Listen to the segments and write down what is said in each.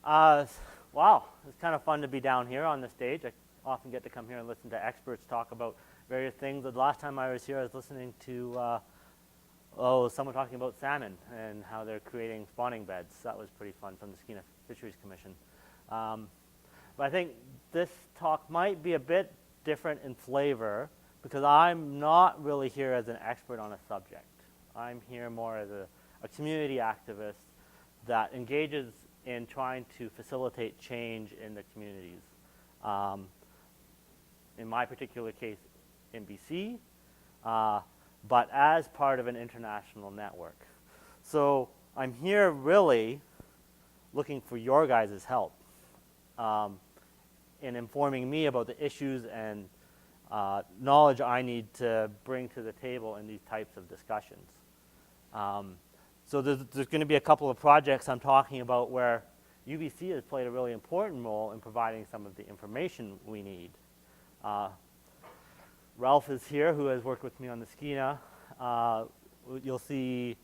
Uh, wow, it's kind of fun to be down here on the stage. I often get to come here and listen to experts talk about various things. The last time I was here, I was listening to someone talking about salmon and how they're creating spawning beds. That was pretty fun from the Skeena Fisheries Commission. But I think this talk might be a bit different in flavor because I'm not really here as an expert on a subject. I'm here more as a community activist that engages in trying to facilitate change in the communities. In my particular case, in BC, but as part of an international network. So I'm here really looking for your guys' help in informing me about the issues and knowledge I need to bring to the table in these types of discussions. So there's going to be a couple of projects I'm talking about where UBC has played a really important role in providing some of the information we need. Ralph is here, who has worked with me on the Skeena. You'll see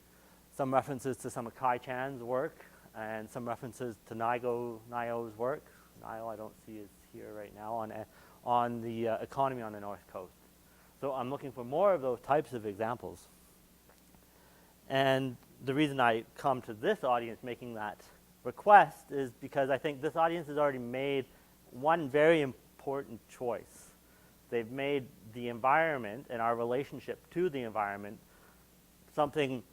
some references to some of Kai Chan's work and some references to Nio's work. Nio I don't see is here right now on the economy on the North Coast. So I'm looking for more of those types of examples. And the reason I come to this audience making that request is because I think this audience has already made one very important choice. They've made the environment and our relationship to the environment something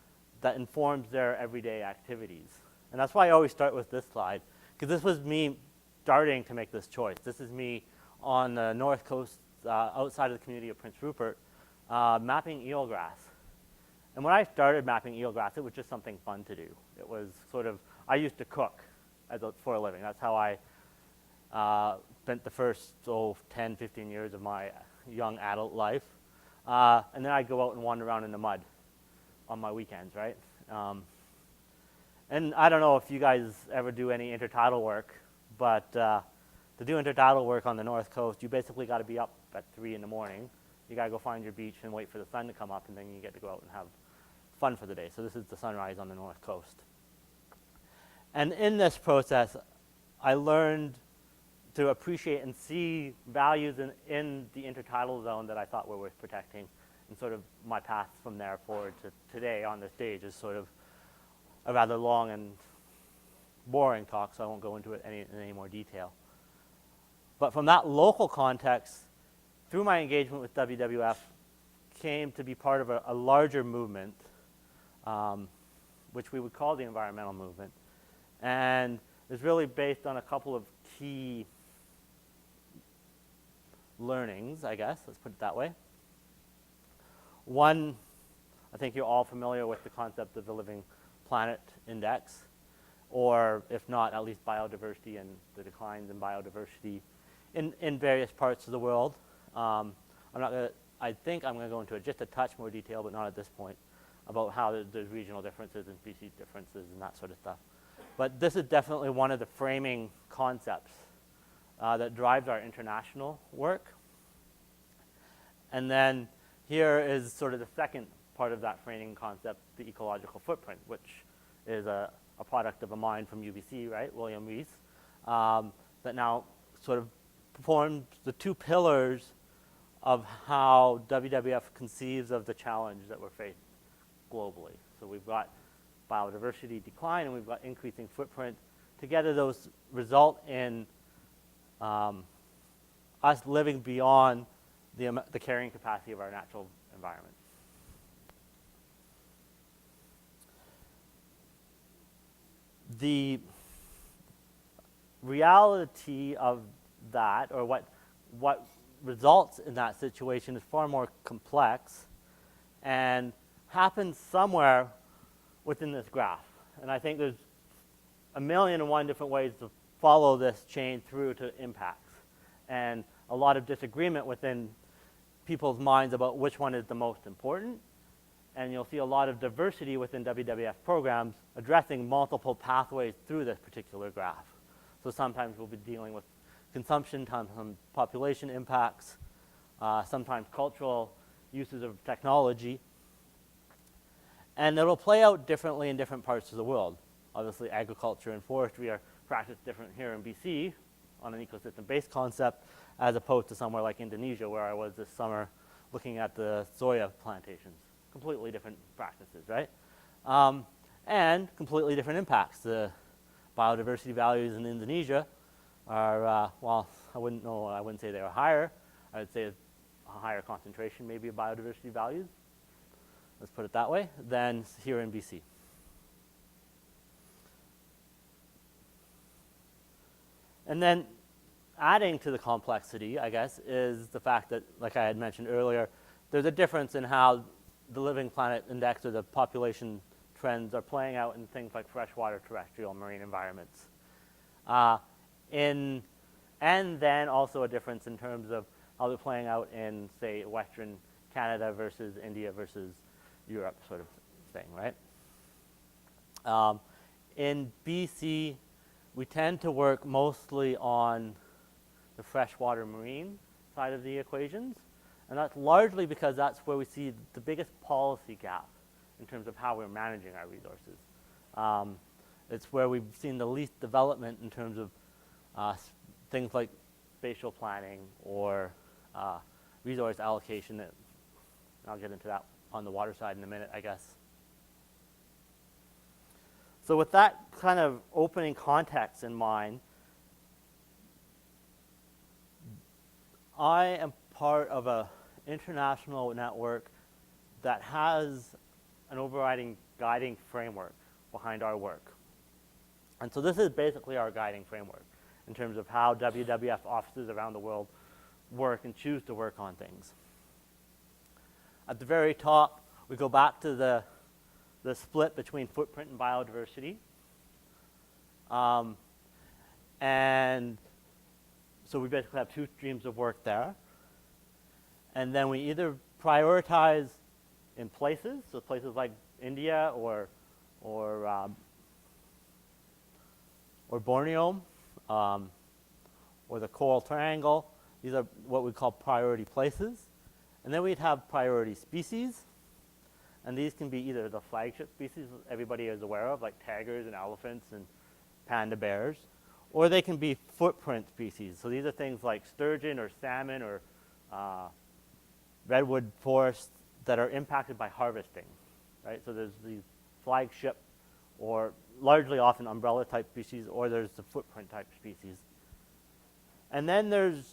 that informs their everyday activities. And that's why I always start with this slide, because this was me starting to make this choice. This is me on the North Coast, outside of the community of Prince Rupert, mapping eelgrass. And when I started mapping eelgrass, it was just something fun to do. It was sort of, I used to cook for a living. That's how I spent the first 10, 15 years of my young adult life. And then I'd go out and wander around in the mud on my weekends, right? And I don't know if you guys ever do any intertidal work, but to do intertidal work on the North Coast, you basically got to be up at 3 in the morning. You got to go find your beach and wait for the sun to come up, and then you get to go out and have fun for the day. So this is the sunrise on the North Coast. And in this process, I learned to appreciate and see values in the intertidal zone that I thought were worth protecting. And sort of my path from there forward to today on the stage is sort of a rather long and boring talk, so I won't go into it in any more detail. But from that local context, through my engagement with WWF, came to be part of a larger movement, which we would call the environmental movement. And it's really based on a couple of key learnings, I guess, let's put it that way. One, I think you're all familiar with the concept of the Living Planet Index, or if not, at least biodiversity and the declines in biodiversity in various parts of the world. I think I'm going to go into just a touch more detail, but not at this point, about how there's regional differences and species differences and that sort of stuff. But this is definitely one of the framing concepts that drives our international work. And then here is sort of the second part of that framing concept, the ecological footprint, which is a product of a mind from UBC, right, William Rees, that now sort of forms the two pillars of how WWF conceives of the challenge that we're faced globally. So we've got biodiversity decline and we've got increasing footprint. Together those result in us living beyond the carrying capacity of our natural environment. The reality of that, or what results in that situation, is far more complex and happens somewhere within this graph. And I think there's 1,000,001 different ways to follow this chain through to impacts, and a lot of disagreement within people's minds about which one is the most important. And you'll see a lot of diversity within WWF programs addressing multiple pathways through this particular graph. So sometimes we'll be dealing with consumption, sometimes population impacts, sometimes cultural uses of technology. And it'll play out differently in different parts of the world. Obviously, agriculture and forestry are practice different here in BC on an ecosystem-based concept as opposed to somewhere like Indonesia where I was this summer looking at the soya plantations. Completely different practices, right? And completely different impacts. The biodiversity values in Indonesia are, well, I wouldn't say they are higher. I would say a higher concentration maybe of biodiversity values, let's put it that way, than here in BC. And then adding to the complexity, I guess, is the fact that, like I had mentioned earlier, there's a difference in how the Living Planet Index or the population trends are playing out in things like freshwater, terrestrial, marine environments. And then also a difference in terms of how they're playing out in, say, Western Canada versus India versus Europe sort of thing, right? In BC, we tend to work mostly on the freshwater marine side of the equations, and that's largely because that's where we see the biggest policy gap in terms of how we're managing our resources. It's where we've seen the least development in terms of things like spatial planning or resource allocation. I'll get into that on the water side in a minute, I guess. So with that kind of opening context in mind, I am part of an international network that has an overriding guiding framework behind our work. And so this is basically our guiding framework in terms of how WWF offices around the world work and choose to work on things. At the very top, we go back to the split between footprint and biodiversity. And so we basically have two streams of work there. And then we either prioritize in places, so places like India or Borneo, or the Coral Triangle. These are what we call priority places. And then we'd have priority species. And these can be either the flagship species everybody is aware of, like tigers and elephants and panda bears, or they can be footprint species. So these are things like sturgeon or salmon or redwood forests that are impacted by harvesting, right? So there's these flagship or largely often umbrella type species, or there's the footprint type species. And then there's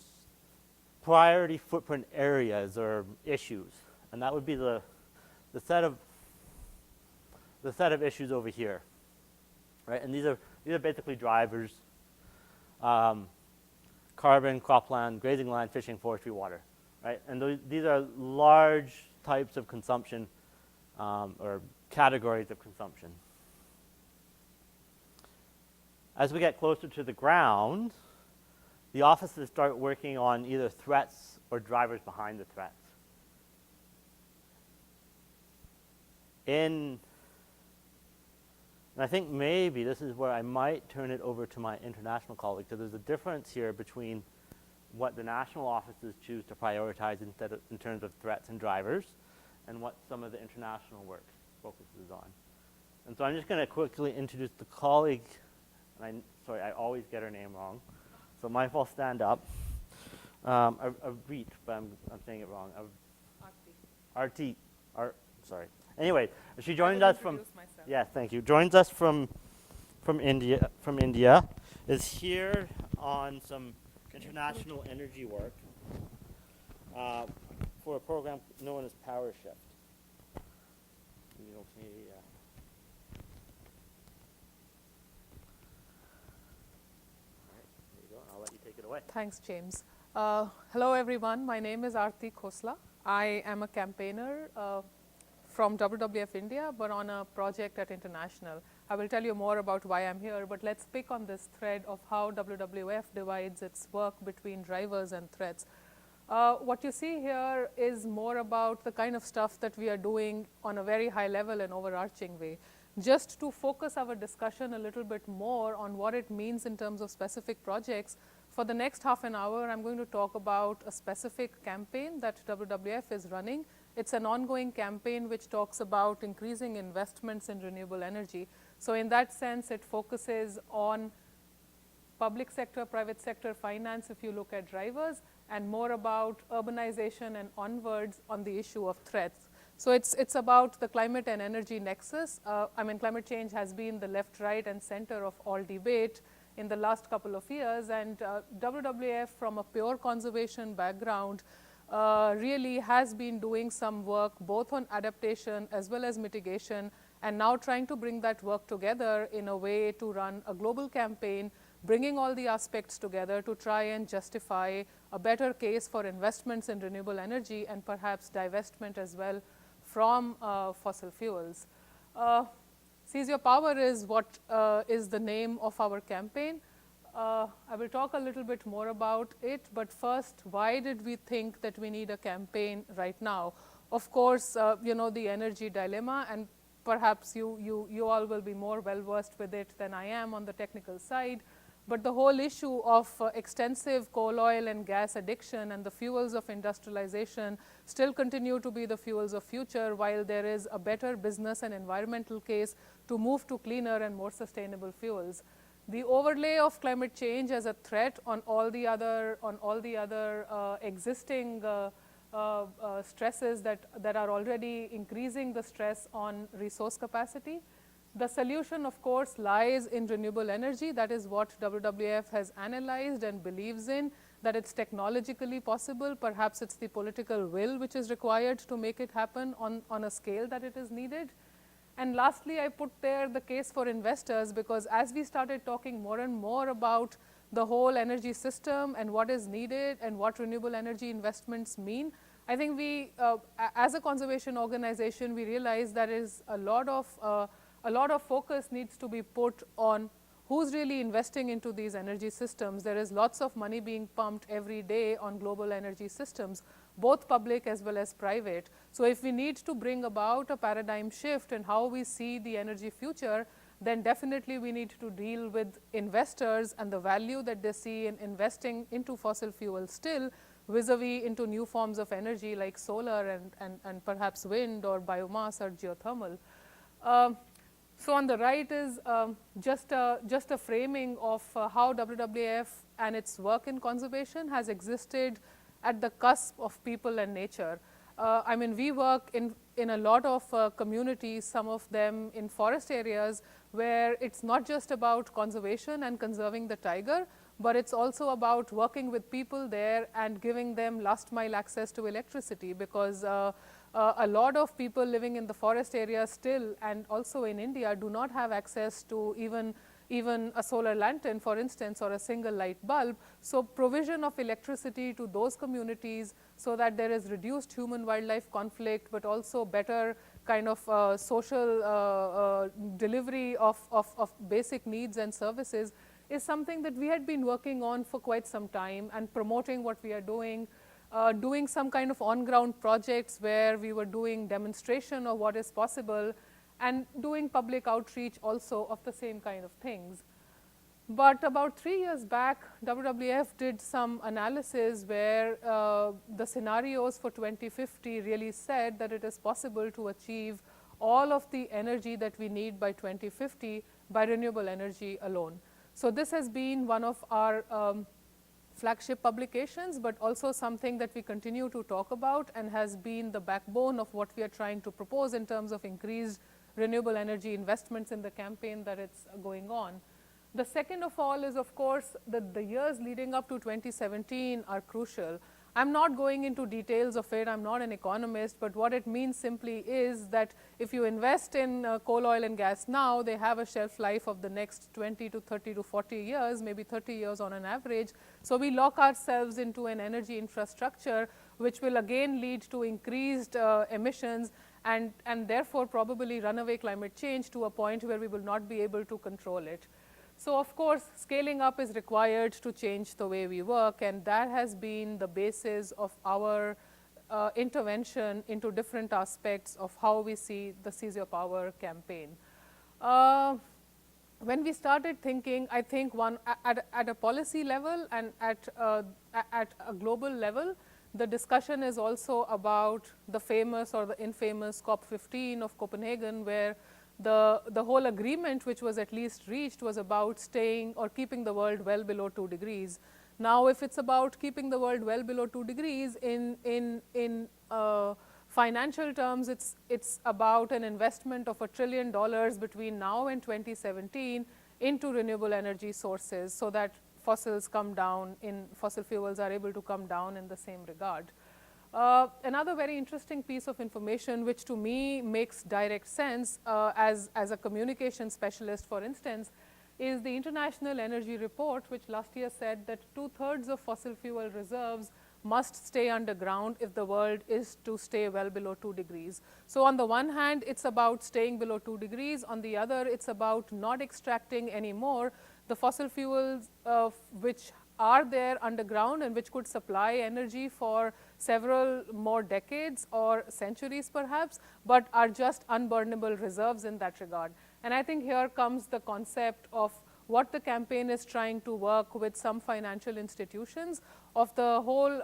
priority footprint areas or issues, and that would be the set of issues over here, right? And these are basically drivers: carbon, cropland, grazing land, fishing, forestry, water, right? And these are large types of consumption or categories of consumption. As we get closer to the ground, the offices start working on either threats or drivers behind the threats. And I think maybe this is where I might turn it over to my international colleague, because there's a difference here between what the national offices choose to prioritize in terms of threats and drivers, and what some of the international work focuses on. And so I'm just going to quickly introduce the colleague, and sorry, I always get her name wrong, so might well stand up. Aarti, but I'm saying it wrong. Aarti. Sorry. Anyway, she joined us from. Yeah, thank you. Joins us from India. Is here on some international energy work for a program known as Power Shift. There you go. I'll let you take it away. Thanks, James. Hello, everyone. My name is Aarti Khosla. I am a campaigner from WWF India, but on a project at International. I will tell you more about why I'm here, but let's pick on this thread of how WWF divides its work between drivers and threats. What you see here is more about the kind of stuff that we are doing on a very high level and overarching way. Just to focus our discussion a little bit more on what it means in terms of specific projects, for the next half an hour, I'm going to talk about a specific campaign that WWF is running. It's an ongoing campaign which talks about increasing investments in renewable energy. So in that sense, it focuses on public sector, private sector finance if you look at drivers, and more about urbanization and onwards on the issue of threats. So it's about the climate and energy nexus. I mean, climate change has been the left, right, and center of all debate in the last couple of years, and WWF, from a pure conservation background, really has been doing some work both on adaptation as well as mitigation, and now trying to bring that work together in a way to run a global campaign, bringing all the aspects together to try and justify a better case for investments in renewable energy and perhaps divestment as well from fossil fuels. Seize Your Power is what is the name of our campaign. I will talk a little bit more about it, but first, why did we think that we need a campaign right now? Of course, you know, the energy dilemma, and perhaps you all will be more well versed with it than I am on the technical side. But the whole issue of extensive coal, oil, and gas addiction and the fuels of industrialization still continue to be the fuels of future, while there is a better business and environmental case to move to cleaner and more sustainable fuels. The overlay of climate change as a threat on all the other existing stresses that are already increasing the stress on resource capacity. The solution, of course, lies in renewable energy. That is what WWF has analyzed and believes in, that it's technologically possible. Perhaps it's the political will which is required to make it happen on a scale that it is needed. And lastly, I put there the case for investors, because as we started talking more and more about the whole energy system and what is needed and what renewable energy investments mean, I think we, as a conservation organization, we realize that is a lot of focus needs to be put on who's really investing into these energy systems. There is lots of money being pumped every day on global energy systems, both public as well as private. So if we need to bring about a paradigm shift in how we see the energy future, then definitely we need to deal with investors and the value that they see in investing into fossil fuels still, vis-a-vis into new forms of energy like solar and perhaps wind or biomass or geothermal. So on the right is just a framing of how WWF and its work in conservation has existed at the cusp of people and nature. I mean, we work in a lot of communities, some of them in forest areas, where it's not just about conservation and conserving the tiger, but it's also about working with people there and giving them last mile access to electricity, because a lot of people living in the forest area still, and also in India, do not have access to even a solar lantern, for instance, or a single light bulb. So provision of electricity to those communities so that there is reduced human-wildlife conflict, but also better kind of social delivery of basic needs and services is something that we had been working on for quite some time, and promoting what we are doing, doing some kind of on-ground projects where we were doing demonstration of what is possible, and doing public outreach also of the same kind of things. But about 3 years back, WWF did some analysis where the scenarios for 2050 really said that it is possible to achieve all of the energy that we need by 2050 by renewable energy alone. So this has been one of our flagship publications, but also something that we continue to talk about and has been the backbone of what we are trying to propose in terms of increased renewable energy investments in the campaign that it's going on. The second of all is, of course, that the years leading up to 2017 are crucial. I'm not going into details of it, I'm not an economist, but what it means simply is that if you invest in coal, oil and gas now, they have a shelf life of the next 20 to 30 to 40 years, maybe 30 years on an average. So we lock ourselves into an energy infrastructure which will again lead to increased emissions and therefore probably runaway climate change to a point where we will not be able to control it. So of course, scaling up is required to change the way we work, and that has been the basis of our intervention into different aspects of how we see the Seize Your Power campaign. When we started thinking, I think at a policy level and at a global level, the discussion is also about the famous or the infamous COP15 of Copenhagen, where the whole agreement which was at least reached was about staying or keeping the world well below 2 degrees. Now, if it's about keeping the world well below 2 degrees in financial terms, it's about an investment of $1 trillion between now and 2017 into renewable energy sources, so that fossil fuels are able to come down in the same regard. Another very interesting piece of information, which to me makes direct sense as a communication specialist, for instance, is the International Energy Report, which last year said that 2/3 of fossil fuel reserves must stay underground if the world is to stay well below 2 degrees. So on the one hand, it's about staying below 2 degrees. On the other, it's about not extracting anymore the fossil fuels which are there underground and which could supply energy for several more decades or centuries perhaps, but are just unburnable reserves in that regard. And I think here comes the concept of what the campaign is trying to work with some financial institutions of the whole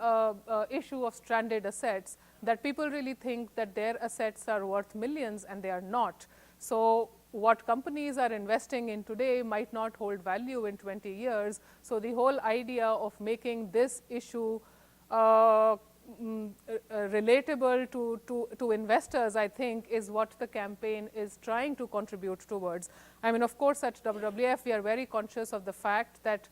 issue of stranded assets, that people really think that their assets are worth millions and they are not. So what companies are investing in today might not hold value in 20 years. So the whole idea of making this issue relatable to investors, I think, is what the campaign is trying to contribute towards. I mean, of course, at WWF, we are very conscious of the fact that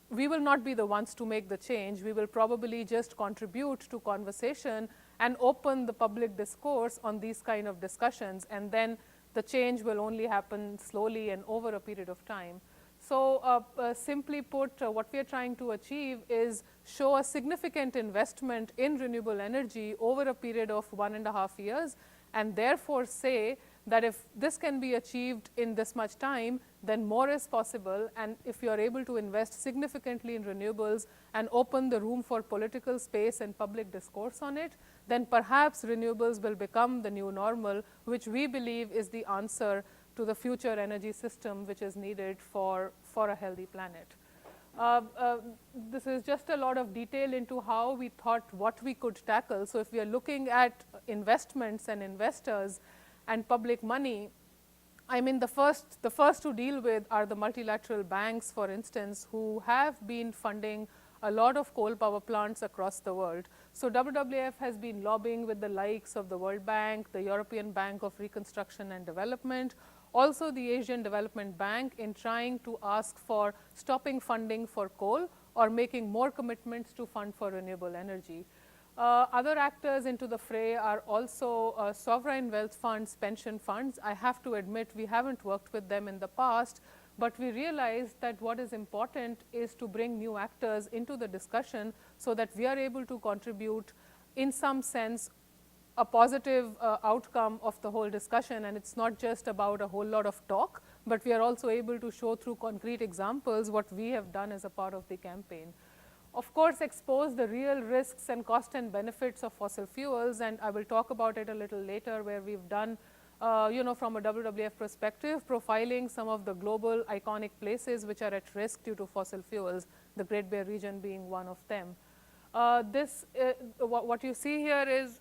we will not be the ones to make the change. We will probably just contribute to conversation and open the public discourse on these kind of discussions, and then the change will only happen slowly and over a period of time. So simply put, what we are trying to achieve is show a significant investment in renewable energy over a period of 1.5 years, and therefore say that if this can be achieved in this much time, then more is possible. And if you are able to invest significantly in renewables and open the room for political space and public discourse on it, then perhaps renewables will become the new normal, which we believe is the answer to the future energy system which is needed for a healthy planet. This is just a lot of detail into how we thought what we could tackle. So if we are looking at investments and investors and public money, I mean, the first to deal with are the multilateral banks, for instance, who have been funding a lot of coal power plants across the world. So WWF has been lobbying with the likes of the World Bank, the European Bank of Reconstruction and Development, also the Asian Development Bank, in trying to ask for stopping funding for coal or making more commitments to fund for renewable energy. Other actors into the fray are also sovereign wealth funds, pension funds. I have to admit, we haven't worked with them in the past, but we realized that what is important is to bring new actors into the discussion so that we are able to contribute in some sense a positive outcome of the whole discussion. And it's not just about a whole lot of talk, but we are also able to show through concrete examples what we have done as a part of the campaign. Of course, expose the real risks and cost and benefits of fossil fuels, and I will talk about it a little later, where we've done from a WWF perspective, profiling some of the global iconic places which are at risk due to fossil fuels, the Great Bear region being one of them. What you see here is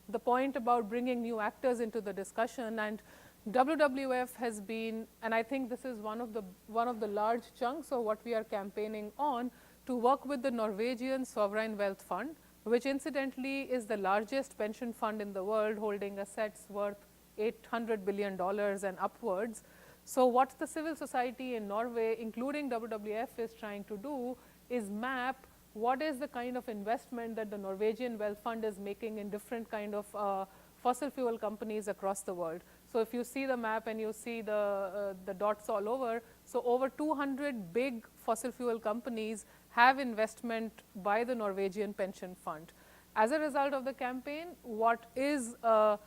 the point about bringing new actors into the discussion, and WWF has been, and I think this is one of the large chunks of what we are campaigning on, to work with the Norwegian Sovereign Wealth Fund, which incidentally is the largest pension fund in the world, holding assets worth $800 billion and upwards. So what the civil society in Norway, including WWF, is trying to do is map what is the kind of investment that the Norwegian Wealth Fund is making in different kind of fossil fuel companies across the world. So if you see the map and you see the dots all over, so over 200 big fossil fuel companies have investment by the Norwegian pension fund. As a result of the campaign, what is a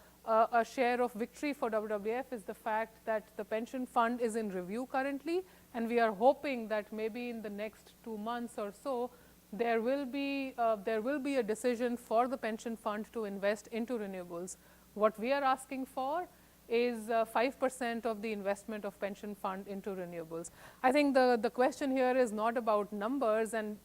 share of victory for WWF is the fact that the pension fund is in review currently, and we are hoping that maybe in the next 2 months or so, there will be a decision for the pension fund to invest into renewables. What we are asking for is 5% of the investment of pension fund into renewables. I think the question here is not about numbers, and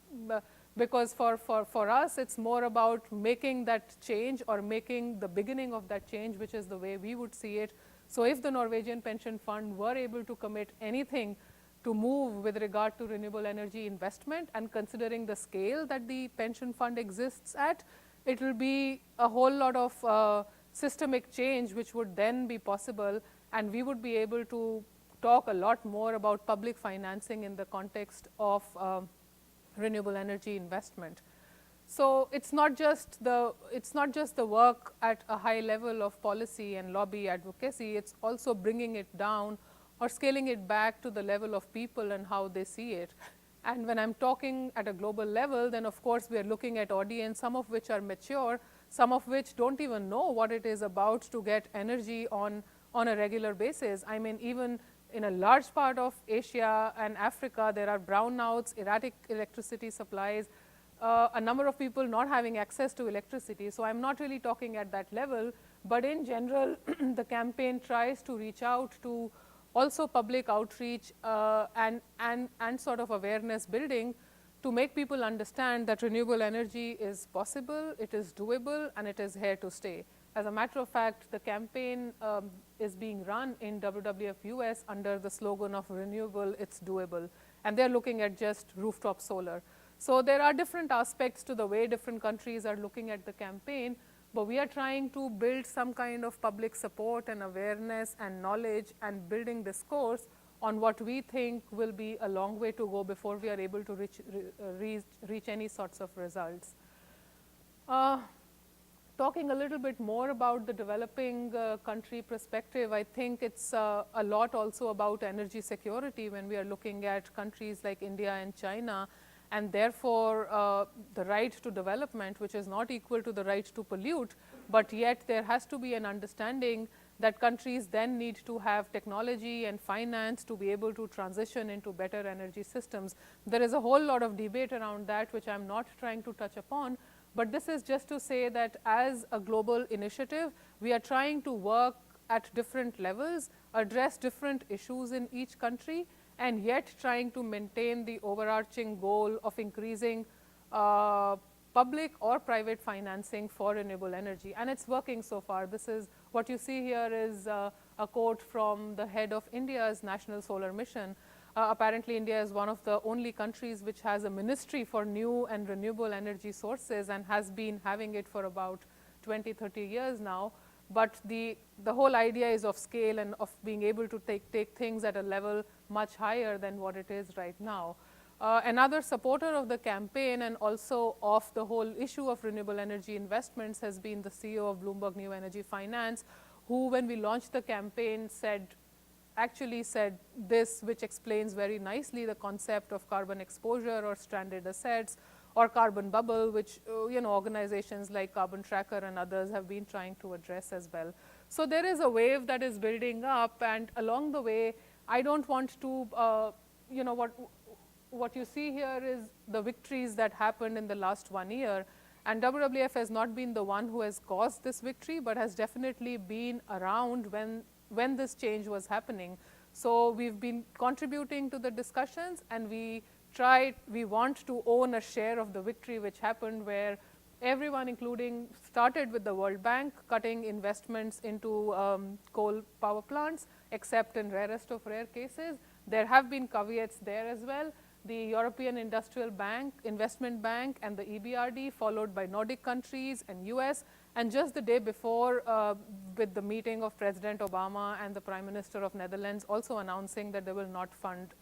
because for us it's more about making that change or making the beginning of that change, which is the way we would see it, So if the Norwegian pension fund were able to commit anything to move with regard to renewable energy investment, and considering the scale that the pension fund exists at, it will be a whole lot of systemic change which would then be possible, and we would be able to talk a lot more about public financing in the context of renewable energy investment. So it's not just the work at a high level of policy and lobby advocacy, it's also bringing it down or scaling it back to the level of people and how they see it. And when I'm talking at a global level, then of course we are looking at audience, some of which are mature, some of which don't even know what it is about to get energy on a regular basis. I mean, even in a large part of Asia and Africa, there are brownouts, erratic electricity supplies, a number of people not having access to electricity. So I'm not really talking at that level, but in general, the campaign tries to reach out to also public outreach and sort of awareness building to make people understand that renewable energy is possible, it is doable, and it is here to stay. As a matter of fact, the campaign is being run in WWF US under the slogan of renewable, it's doable, and they're looking at just rooftop solar. So there are different aspects to the way different countries are looking at the campaign, but we are trying to build some kind of public support and awareness and knowledge and building discourse on what we think will be a long way to go before we are able to reach any sorts of results. Talking a little bit more about the developing country perspective, I think it's a lot also about energy security when we are looking at countries like India and China, and therefore the right to development, which is not equal to the right to pollute, but yet there has to be an understanding that countries then need to have technology and finance to be able to transition into better energy systems. There is a whole lot of debate around that, which I'm not trying to touch upon, but this is just to say that as a global initiative, we are trying to work at different levels, address different issues in each country, and yet trying to maintain the overarching goal of increasing public or private financing for renewable energy. And it's working so far. This is what you see here is a quote from the head of India's National Solar Mission. Apparently, India is one of the only countries which has a ministry for new and renewable energy sources and has been having it for about 20, 30 years now. But the whole idea is of scale and of being able to take things at a level much higher than what it is right now. Another supporter of the campaign and also of the whole issue of renewable energy investments has been the CEO of Bloomberg New Energy Finance, who, when we launched the campaign, actually said this, which explains very nicely the concept of carbon exposure or stranded assets or carbon bubble, which organizations like Carbon Tracker and others have been trying to address as well. So there is a wave that is building up, and along the way, I don't want to, what you see here is the victories that happened in the last 1 year, and WWF has not been the one who has caused this victory, but has definitely been around when this change was happening. So we've been contributing to the discussions, and we want to own a share of the victory which happened, where everyone, including, started with the World Bank cutting investments into coal power plants, except in rarest of rare cases. There have been caveats there as well. The European Investment Bank and the EBRD, followed by Nordic countries and US, and just the day before with the meeting of President Obama and the Prime Minister of Netherlands also announcing that they will not fund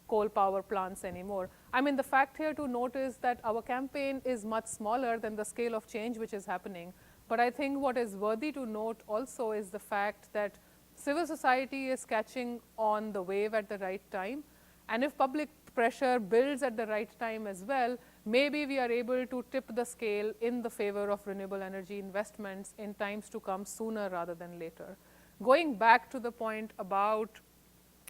coal power plants anymore. I mean, the fact here to note is that our campaign is much smaller than the scale of change which is happening. But I think what is worthy to note also is the fact that civil society is catching on the wave at the right time. And if public pressure builds at the right time as well, maybe we are able to tip the scale in the favor of renewable energy investments in times to come, sooner rather than later. Going back to the point about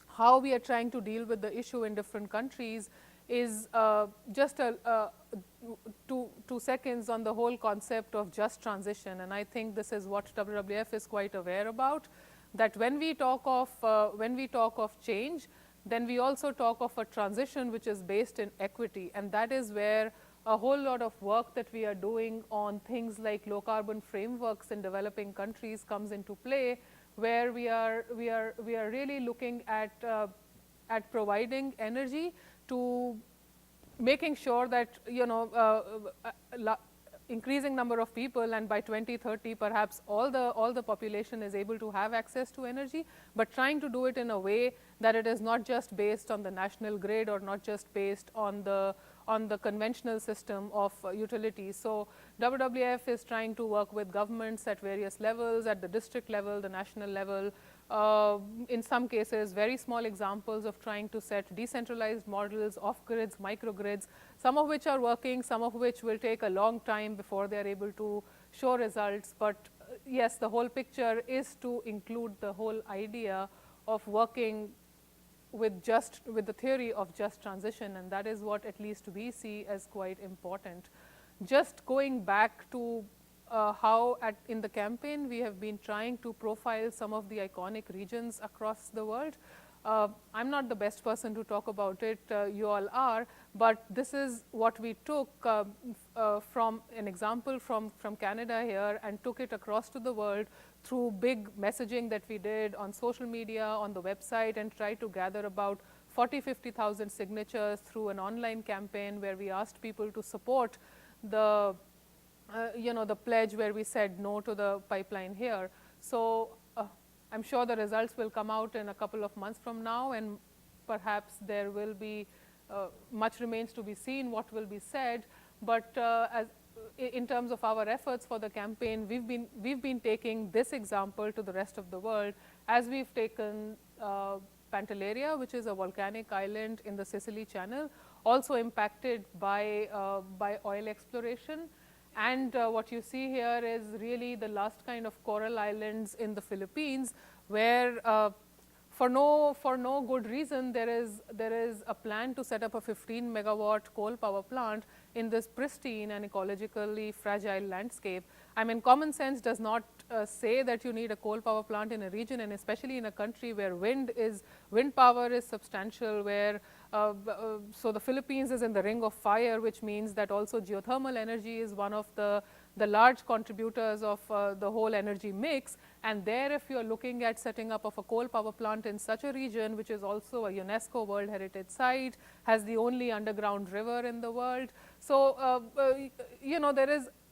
how we are trying to deal with the issue in different countries is just 2 seconds on the whole concept of just transition. And I think this is what WWF is quite aware about, that when we talk of change, then we also talk of a transition which is based in equity, and that is where a whole lot of work that we are doing on things like low carbon frameworks in developing countries comes into play, where we are really looking at providing energy to making sure that, you know, increasing number of people, and by 2030 perhaps all the population is able to have access to energy, but trying to do it in a way that it is not just based on the national grid or not just based on the conventional system of utilities. So WWF is trying to work with governments at various levels, at the district level, the national level, in some cases very small examples of trying to set decentralized models, off-grids, microgrids, some of which are working, some of which will take a long time before they are able to show results. But yes, the whole picture is to include the whole idea of working with the theory of just transition, and that is what at least we see as quite important. Just going back to how in the campaign we have been trying to profile some of the iconic regions across the world. I'm not the best person to talk about it, you all are, but this is what we took from an example from Canada here and took it across to the world through big messaging that we did on social media, on the website, and tried to gather about 40-50,000 signatures through an online campaign where we asked people to support the the pledge where we said no to the pipeline here. So I'm sure the results will come out in a couple of months from now, and perhaps there will be much remains to be seen what will be said. But in terms of our efforts for the campaign, we've been taking this example to the rest of the world, as we've taken Pantelleria, which is a volcanic island in the Sicily Channel, also impacted by oil exploration. And what you see here is really the last kind of coral islands in the Philippines, where for no good reason there is a plan to set up a 15 megawatt coal power plant in this pristine and ecologically fragile landscape. I mean, common sense does not say that you need a coal power plant in a region, and especially in a country where wind power is substantial, where so the Philippines is in the ring of fire, which means that also geothermal energy is one of the large contributors of the whole energy mix. And there, if you are looking at setting up of a coal power plant in such a region, which is also a UNESCO World Heritage Site, has the only underground river in the world. So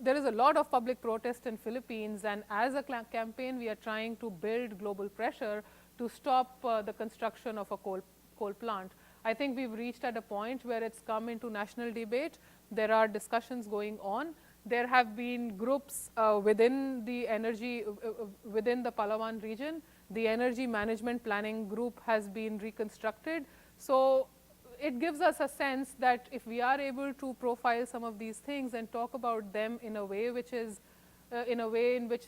there is a lot of public protest in Philippines, and as a campaign we are trying to build global pressure to stop the construction of a coal plant. I think we've reached at a point where it's come into national debate. There are discussions going on. There have been groups within the within the Palawan region. The energy management planning group has been reconstructed. So it gives us a sense that if we are able to profile some of these things and talk about them in a way which is in a way in which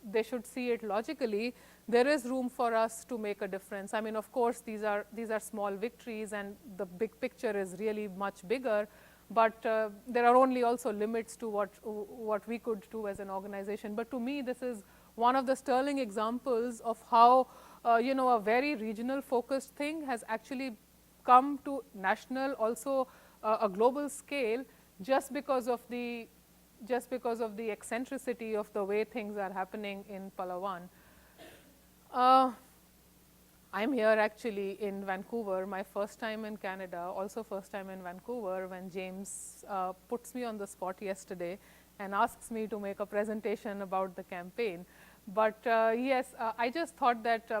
they should see it logically, there is room for us to make a difference. I mean, of course, these are small victories, and the big picture is really much bigger. But there are only also limits to what we could do as an organization. But to me, this is one of the sterling examples of how a very regional focused thing has actually come to national, also a global scale, just because of the eccentricity of the way things are happening in Palawan. I'm here actually in Vancouver, my first time in Canada, also first time in Vancouver, when James puts me on the spot yesterday and asks me to make a presentation about the campaign. But yes, I just thought that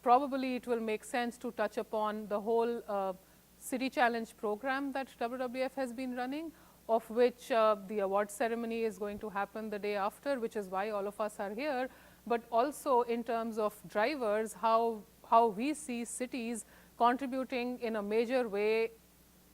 probably it will make sense to touch upon the whole City Challenge program that WWF has been running, of which the award ceremony is going to happen the day after, which is why all of us are here. But also in terms of drivers, how we see cities contributing in a major way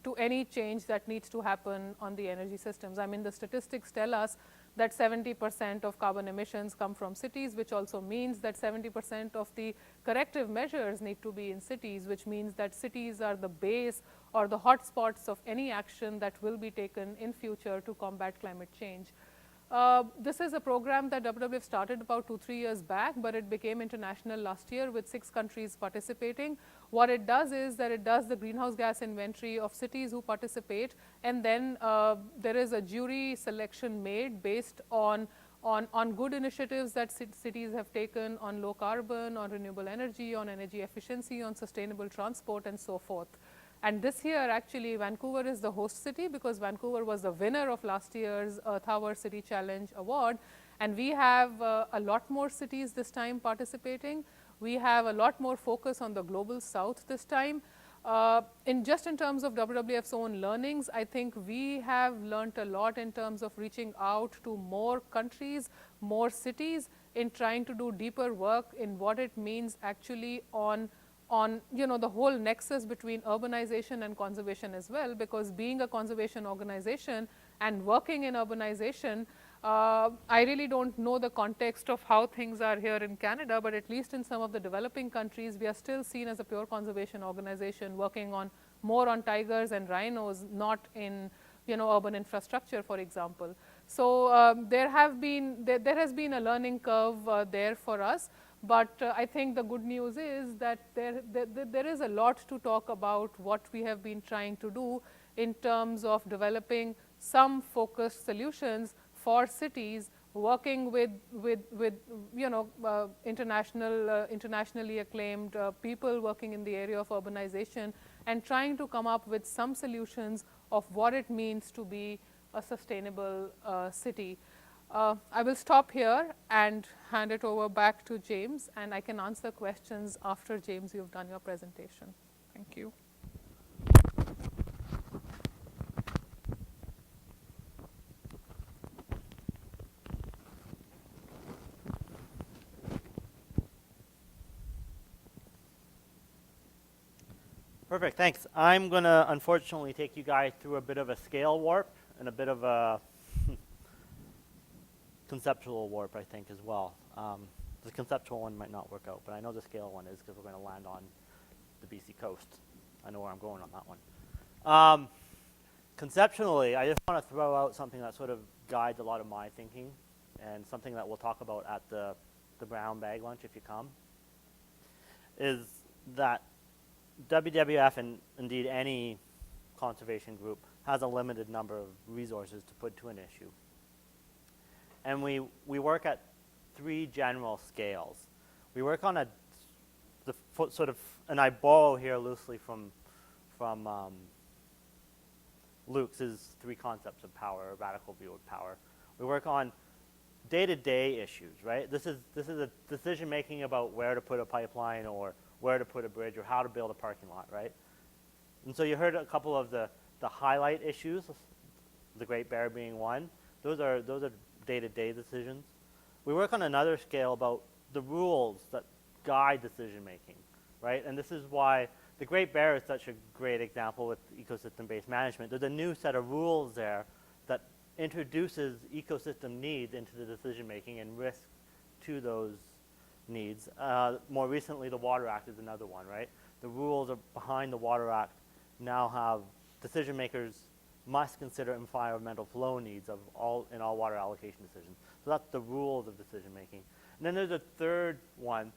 to any change that needs to happen on the energy systems. I mean, the statistics tell us that 70% of carbon emissions come from cities, which also means that 70% of the corrective measures need to be in cities, which means that cities are the base or the hotspots of any action that will be taken in future to combat climate change. This is a program that WWF started about 2-3 years back, but it became international last year with 6 countries participating. What it does is that it does the greenhouse gas inventory of cities who participate, and then there is a jury selection made based on on good initiatives that cities have taken on low carbon, on renewable energy, on energy efficiency, on sustainable transport, and so forth. And this year, actually, Vancouver is the host city because Vancouver was the winner of last year's Earth Hour City Challenge Award. And we have a lot more cities this time participating. We have a lot more focus on the global south this time. In terms of WWF's own learnings, I think we have learned a lot in terms of reaching out to more countries, more cities, in trying to do deeper work in what it means actually on the whole nexus between urbanization and conservation as well, because being a conservation organization and working in urbanization, I really don't know the context of how things are here in Canada, but at least in some of the developing countries, we are still seen as a pure conservation organization working on more on tigers and rhinos, not in urban infrastructure, for example. So there has been a learning curve there for us. But I think the good news is that there is a lot to talk about what we have been trying to do in terms of developing some focused solutions for cities, working with internationally acclaimed people working in the area of urbanization, and trying to come up with some solutions of what it means to be a sustainable city. I will stop here and hand it over back to James, and I can answer questions after, James, you've done your presentation. Thank you. Perfect, thanks. I'm going to unfortunately take you guys through a bit of a scale warp and a bit of a conceptual warp, I think, as well. The conceptual one might not work out, but I know the scale one is because we're going to land on the BC coast. I know where I'm going on that one. Conceptually, I just want to throw out something that sort of guides a lot of my thinking and something that we'll talk about at the brown bag lunch if you come, is that WWF and indeed any conservation group has a limited number of resources to put to an issue. And we work at three general scales. We work on and I borrow here loosely from Luke's three concepts of power, a radical view of power. We work on day-to-day issues, right? This is a decision making about where to put a pipeline or where to put a bridge or how to build a parking lot, right? And so you heard a couple of the highlight issues, the Great Bear being one. Those are day-to-day decisions. We work on another scale about the rules that guide decision making, right? And this is why the Great Bear is such a great example with ecosystem-based management. There's a new set of rules there that introduces ecosystem needs into the decision making and risk to those needs. More recently, the Water Act is another one, right? The rules behind the Water Act now have decision makers must consider environmental flow needs in all water allocation decisions. So that's the rules of decision making. And then there's a third one,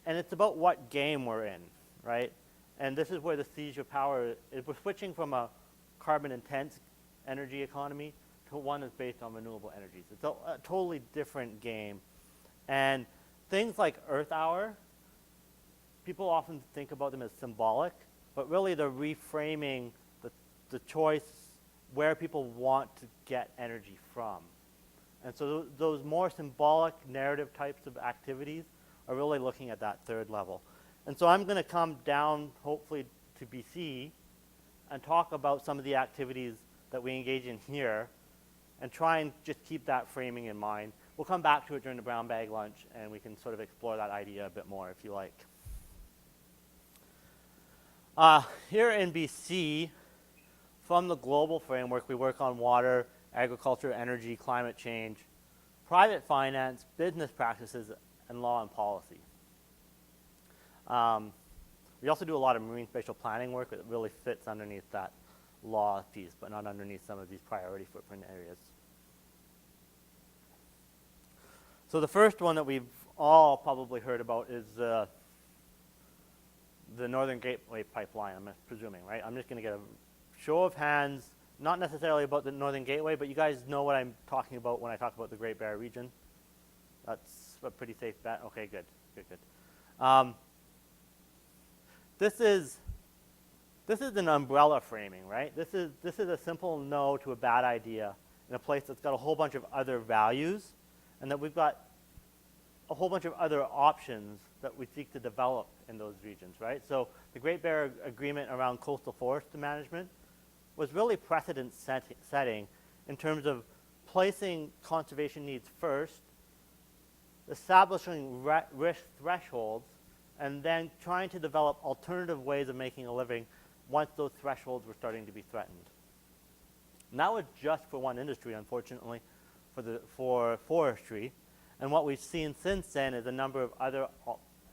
and it's about what game we're in, right? And this is where the siege of power is. We're switching from a carbon-intense energy economy to one that's based on renewable energies. It's a totally different game. And things like Earth Hour, people often think about them as symbolic, but really they're reframing the choice where people want to get energy from. And so those more symbolic narrative types of activities are really looking at that third level. And so I'm going to come down, hopefully, to BC and talk about some of the activities that we engage in here and try and just keep that framing in mind. We'll come back to it during the brown bag lunch, and we can sort of explore that idea a bit more if you like. Here in BC, from the global framework, we work on water, agriculture, energy, climate change, private finance, business practices, and law and policy. We also do a lot of marine spatial planning work that really fits underneath that law piece, but not underneath some of these priority footprint areas. So the first one that we've all probably heard about is the Northern Gateway Pipeline, I'm presuming, right? I'm just going to get a show of hands. not necessarily about the Northern Gateway, but you guys know what I'm talking about when I talk about the Great Barrier region. That's a pretty safe bet. Okay, good, good, good. This is an umbrella framing, right? This is a simple no to a bad idea in a place that's got a whole bunch of other values, and that we've got a whole bunch of other options that we seek to develop in those regions, right? So the Great Barrier Agreement around coastal forest management was really precedent setting in terms of placing conservation needs first, establishing risk thresholds, and then trying to develop alternative ways of making a living once those thresholds were starting to be threatened. And that was just for one industry, unfortunately, for forestry. And what we've seen since then is a number of other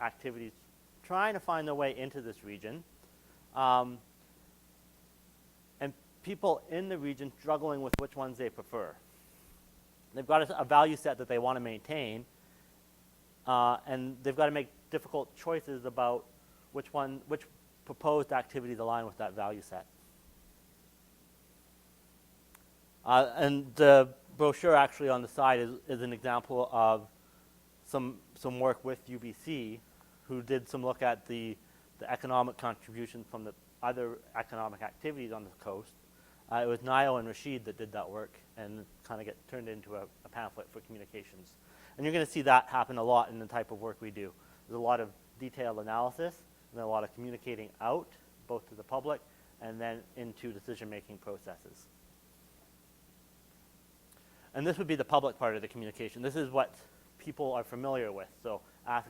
activities trying to find their way into this region. And people in the region struggling with which ones they prefer. They've got a value set that they want to maintain, and they've got to make difficult choices about which proposed activities align with that value set. And the brochure actually on the side is an example of some work with UBC, who did some look at the economic contribution from the other economic activities on the coast. It was Niall and Rashid that did that work and kind of get turned into a pamphlet for communications. And you're going to see that happen a lot in the type of work we do. There's a lot of detailed analysis and a lot of communicating out, both to the public and then into decision-making processes. And this would be the public part of the communication. This is what people are familiar with. So ask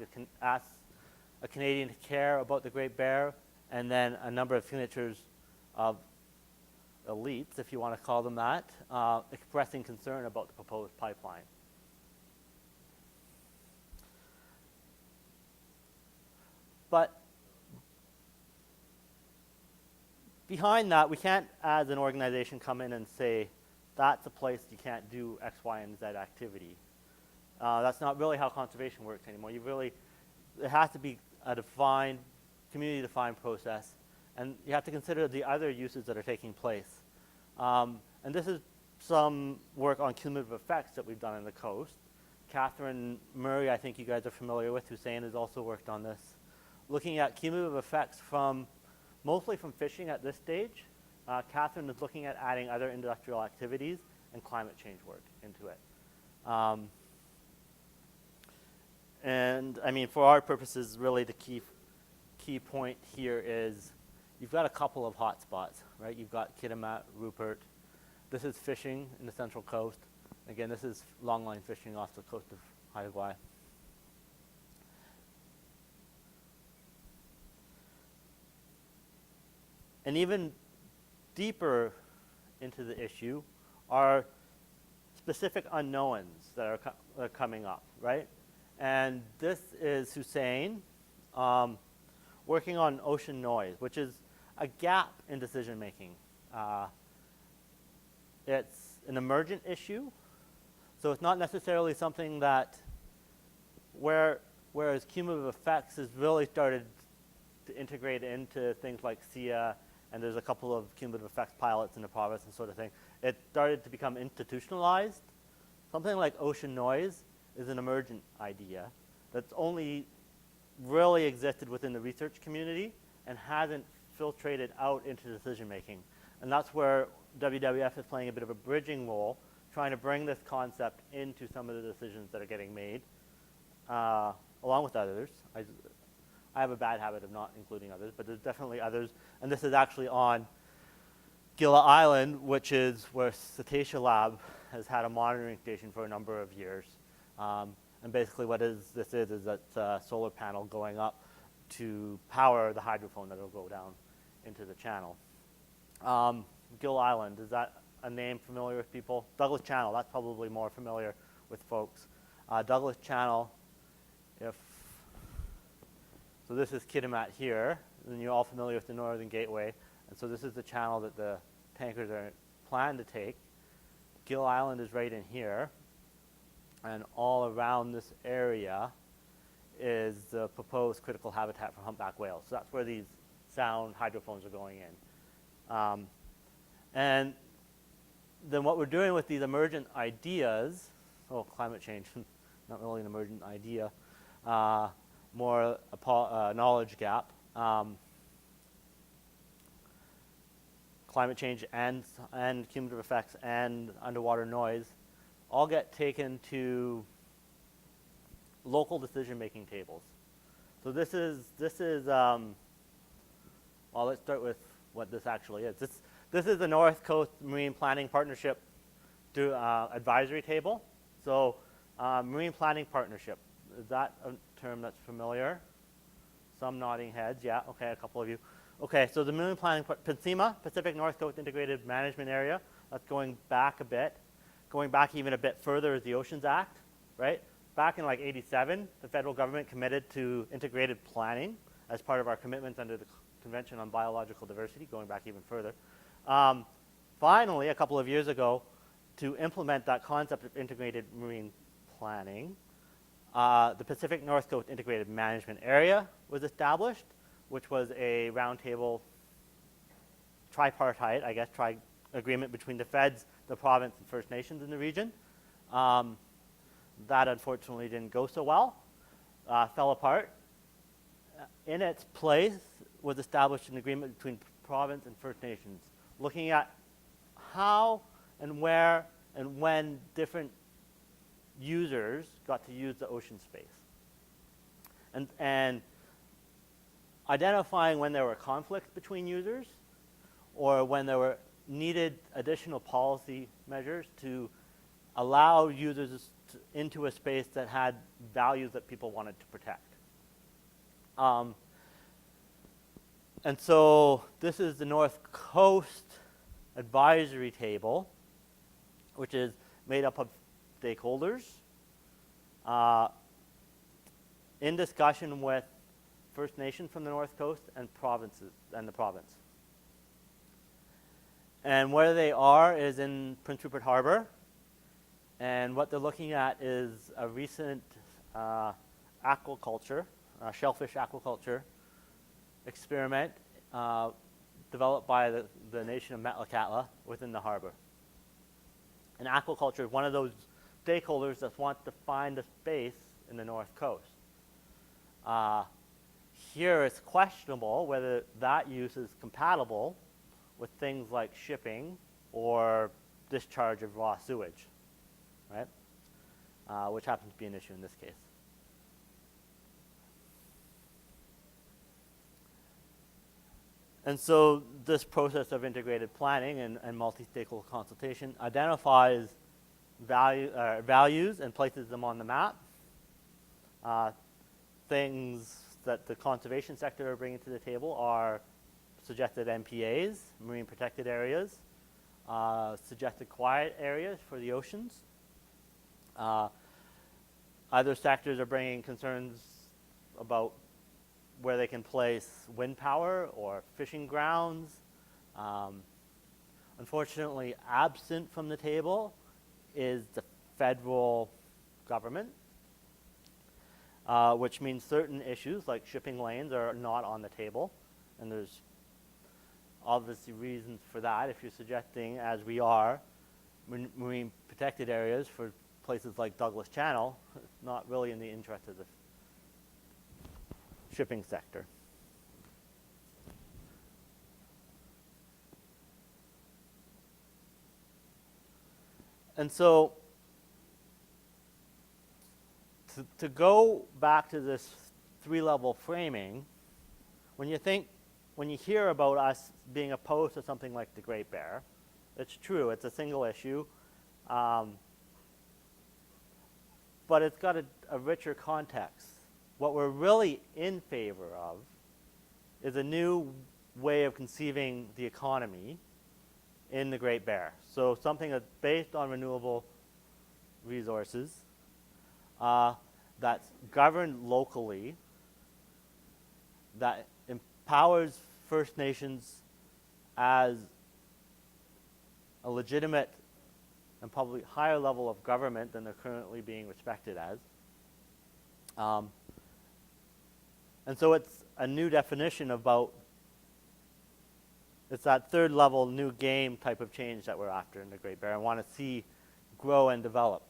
a Canadian to care about the Great Bear, and then a number of signatures of elites, if you want to call them that, expressing concern about the proposed pipeline. But behind that, we can't, as an organization, come in and say, that's a place you can't do X, Y, and Z activity. That's not really how conservation works anymore. It has to be a defined, community-defined process, and you have to consider the other uses that are taking place. And this is some work on cumulative effects that we've done on the coast. Catherine Murray, I think you guys are familiar with. Hussein has also worked on this. Looking at cumulative effects mostly from fishing at this stage. Catherine is looking at adding other industrial activities and climate change work into it. And I mean, for our purposes, really the key point here is you've got a couple of hot spots, right? You've got Kitimat, Rupert. This is fishing in the Central Coast. Again, this is longline fishing off the coast of Haida. And even deeper into the issue are specific unknowns that are coming up, right? And this is Hussein working on ocean noise, which is a gap in decision making. It's an emergent issue, so it's not necessarily something that whereas cumulative effects has really started to integrate into things like SIA, and there's a couple of cumulative effects pilots in the province and sort of thing. It started to become institutionalized. Something like ocean noise is an emergent idea that's only really existed within the research community and hasn't filtrated out into decision making. And that's where WWF is playing a bit of a bridging role, trying to bring this concept into some of the decisions that are getting made, along with others. I have a bad habit of not including others, but there's definitely others. And this is actually on Gila Island, which is where Cetacea Lab has had a monitoring station for a number of years. And basically what this is that solar panel going up to power the hydrophone that will go down into the channel. Gila Island, is that a name familiar with people? Douglas Channel, that's probably more familiar with folks. Douglas Channel, so this is Kitimat here, and you're all familiar with the Northern Gateway. And so this is the channel that the tankers are planned to take. Gill Island is right in here. And all around this area is the proposed critical habitat for humpback whales. So that's where these sound hydrophones are going in. And then what we're doing with these emergent ideas, climate change, not really an emergent idea, more a knowledge gap. Climate change and cumulative effects and underwater noise all get taken to local decision-making tables. So this is well, let's start with what this actually is. This is the North Coast Marine Planning Partnership advisory table. So Marine Planning Partnership, is that a term that's familiar? Some nodding heads, yeah, okay, a couple of you. Okay, so the Marine Planning, PNCEMA, Pacific North Coast Integrated Management Area, that's going back a bit. Going back even a bit further is the Oceans Act, right? Back in like '87, the federal government committed to integrated planning as part of our commitments under the Convention on Biological Diversity, going back even further. Finally, a couple of years ago, to implement that concept of integrated marine planning, the Pacific North Coast Integrated Management Area was established, which was a roundtable tripartite, I guess, agreement between the feds, the province, and First Nations in the region. That unfortunately didn't go so well, fell apart. In its place was established an agreement between province and First Nations, looking at how and where and when different users got to use the ocean space. And identifying when there were conflicts between users or when there were needed additional policy measures to allow users into a space that had values that people wanted to protect. And so this is the North Coast Advisory Table, which is made up of stakeholders in discussion with First Nations from the North Coast and provinces and the province. And where they are is in Prince Rupert Harbor. And what they're looking at is a recent aquaculture, shellfish aquaculture experiment developed by the nation of Metlakatla within the harbor. And aquaculture is one of those stakeholders that want to find a space in the North Coast. Here it's questionable whether that use is compatible with things like shipping or discharge of raw sewage, right? Which happens to be an issue in this case. And so this process of integrated planning and multi-stakeholder consultation identifies values and places them on the map. Things that the conservation sector are bringing to the table are suggested MPAs, marine protected areas, suggested quiet areas for the oceans. Other sectors are bringing concerns about where they can place wind power or fishing grounds. Unfortunately, absent from the table is the federal government, which means certain issues like shipping lanes are not on the table. And there's obviously reasons for that. If you're suggesting, as we are, marine protected areas for places like Douglas Channel, it's not really in the interest of the shipping sector. And so to go back to this three-level framing, when you hear about us being opposed to something like the Great Bear, it's true, it's a single issue, but it's got a richer context. What we're really in favor of is a new way of conceiving the economy in the Great Bear. So something that's based on renewable resources, that's governed locally, that empowers First Nations as a legitimate and probably higher level of government than they're currently being respected as. And so it's a new definition about It's that third level new game type of change that we're after in the Great Bear and want to see grow and develop.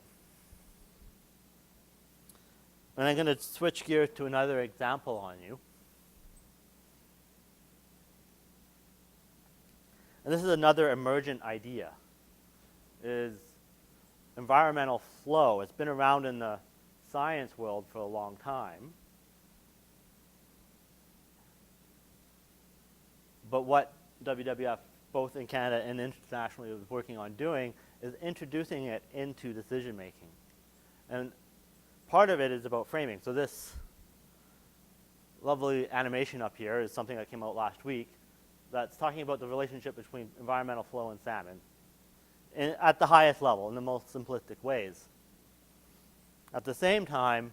And I'm going to switch gears to another example on you. And this is another emergent idea, is environmental flow. It's been around in the science world for a long time. But what WWF, both in Canada and internationally, is working on doing is introducing it into decision making. And part of it is about framing. So this lovely animation up here is something that came out last week that's talking about the relationship between environmental flow and salmon at the highest level, in the most simplistic ways. At the same time,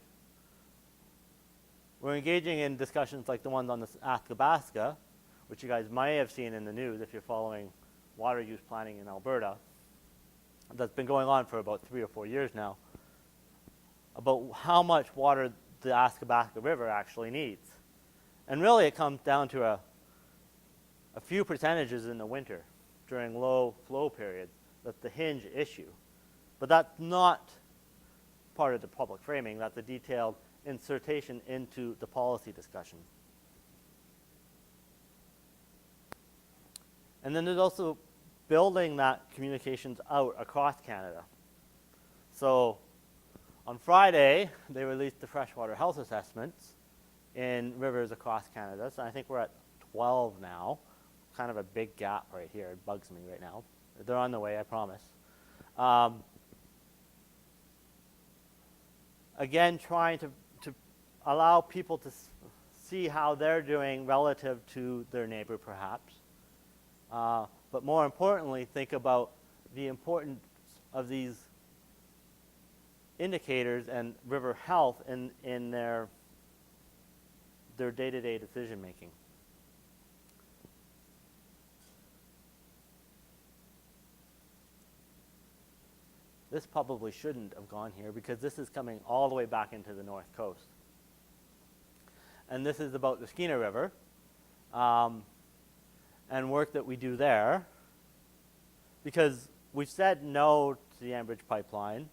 we're engaging in discussions like the ones on the Athabasca, which you guys might have seen in the news if you're following water use planning in Alberta. That's been going on for about 3 or 4 years now, about how much water the Athabasca River actually needs. And really it comes down to a few percentages in the winter during low flow periods. That's the hinge issue. But that's not part of the public framing. That's a detailed insertion into the policy discussion. And then there's also building that communications out across Canada. So on Friday, they released the freshwater health assessments in rivers across Canada. So I think we're at 12 now. Kind of a big gap right here. It bugs me right now. They're on the way, I promise. Again, trying to allow people to see how they're doing relative to their neighbor, perhaps. But more importantly, think about the importance of these indicators and river health in their day-to-day decision making. This probably shouldn't have gone here because this is coming all the way back into the north coast. And this is about the Skeena River and work that we do there, because we've said no to the Enbridge pipeline.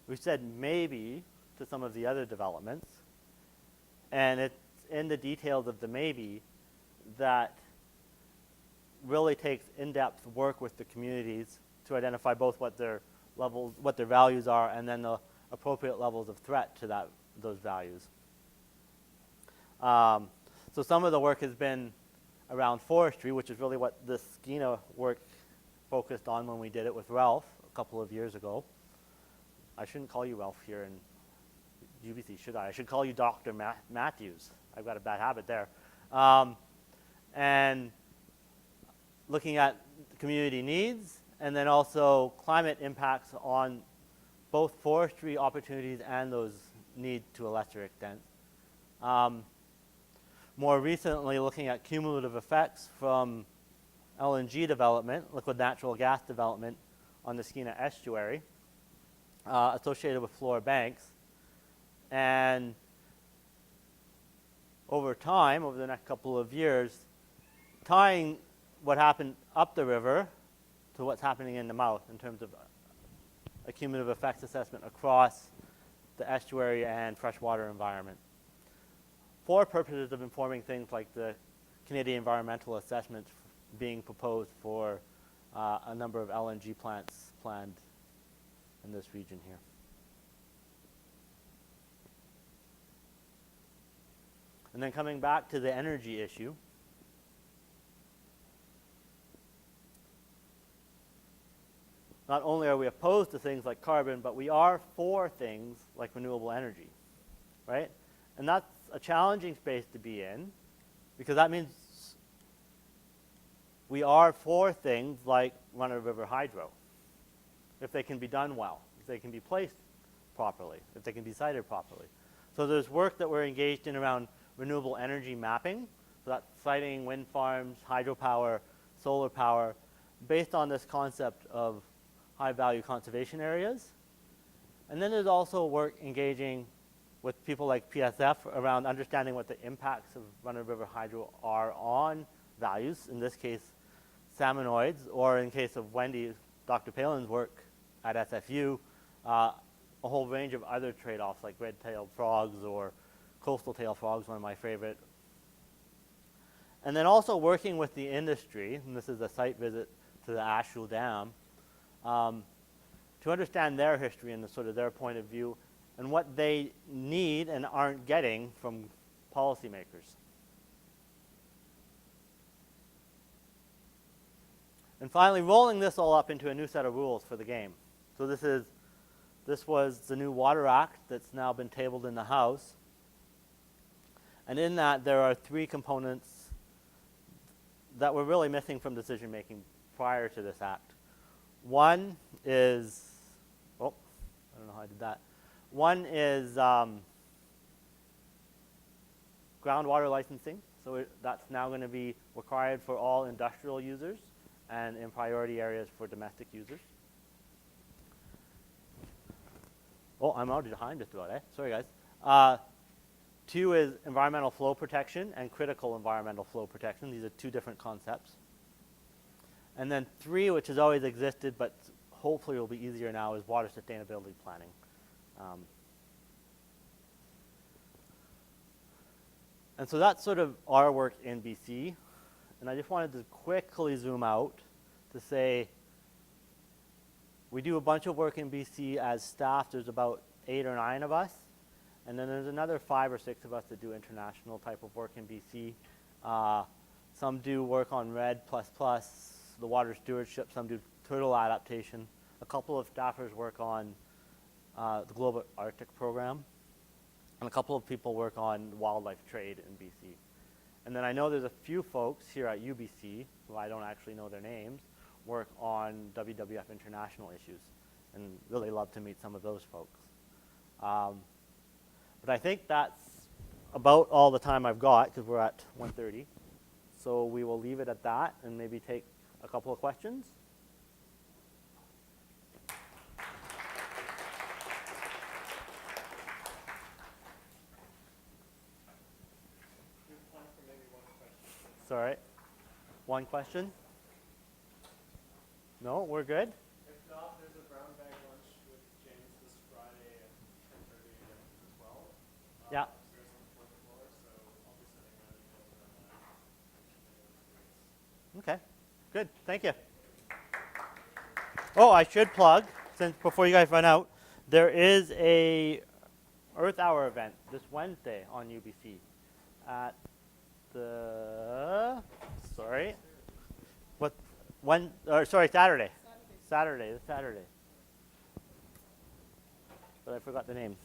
We've said maybe to some of the other developments. And it's in the details of the maybe that really takes in-depth work with the communities to identify both what their levels, what their values are, and then the appropriate levels of threat to those values. So some of the work has been around forestry, which is really what the Skeena work focused on when we did it with Ralph a couple of years ago. I shouldn't call you Ralph here in UBC, should I? I should call you Dr. Matthews. I've got a bad habit there. And looking at community needs, and then also climate impacts on both forestry opportunities and those needs to a lesser extent. More recently, looking at cumulative effects from LNG development, liquid natural gas development on the Skeena estuary associated with floor banks. And over time, over the next couple of years, tying what happened up the river to what's happening in the mouth in terms of a cumulative effects assessment across the estuary and freshwater environment, for purposes of informing things like the Canadian environmental assessments being proposed for a number of LNG plants planned in this region here. And then coming back to the energy issue, not only are we opposed to things like carbon, but we are for things like renewable energy, right? And that's a challenging space to be in, because that means we are for things like run-of-river hydro, if they can be done well, if they can be placed properly, if they can be sited properly. So there's work that we're engaged in around renewable energy mapping, so that's siting wind farms, hydropower, solar power, based on this concept of high-value conservation areas. And then there's also work engaging with people like PSF around understanding what the impacts of run-of-river hydro are on values, in this case, salmonoids, or in case of Wendy, Dr. Palin's work at SFU, a whole range of other trade-offs like red-tailed frogs or coastal tail frogs, one of my favorite. And then also working with the industry, and this is a site visit to the Asheville Dam, to understand their history and sort of their point of view and what they need and aren't getting from policymakers. And finally, rolling this all up into a new set of rules for the game. So this was the new Water Act that's now been tabled in the House. And in that, there are 3 components that were really missing from decision making prior to this act. One is, oh, I don't know how I did that. One is groundwater licensing. So that's now going to be required for all industrial users and in priority areas for domestic users. Oh, I'm already behind just about, eh? Sorry, guys. 2 is environmental flow protection and critical environmental flow protection. These are 2 different concepts. And then 3, which has always existed, but hopefully will be easier now, is water sustainability planning. And so that's sort of our work in BC. And I just wanted to quickly zoom out to say we do a bunch of work in BC as staff. There's about 8 or 9 of us. And then there's another 5 or 6 of us that do international type of work in BC. Some do work on RED++, the water stewardship. Some do turtle adaptation. A couple of staffers work on the Global Arctic program. And a couple of people work on wildlife trade in BC. And then I know there's a few folks here at UBC, who I don't actually know their names, work on WWF international issues. And really love to meet some of those folks. But I think that's about all the time I've got, because we're at 1:30. So we will leave it at that and maybe take a couple of questions. Sorry. One question? No, we're good? If not, there's a brown bag lunch with James this Friday at 10:30 to 12. Yeah. Upstairs on the 4th floor, so I'll be sending out emails around that. Okay, good, thank you. Oh, I should plug, since before you guys run out, there is a Earth Hour event this Wednesday on UBC at the, sorry, what, when, or sorry, Saturday. Saturday. But I forgot the name.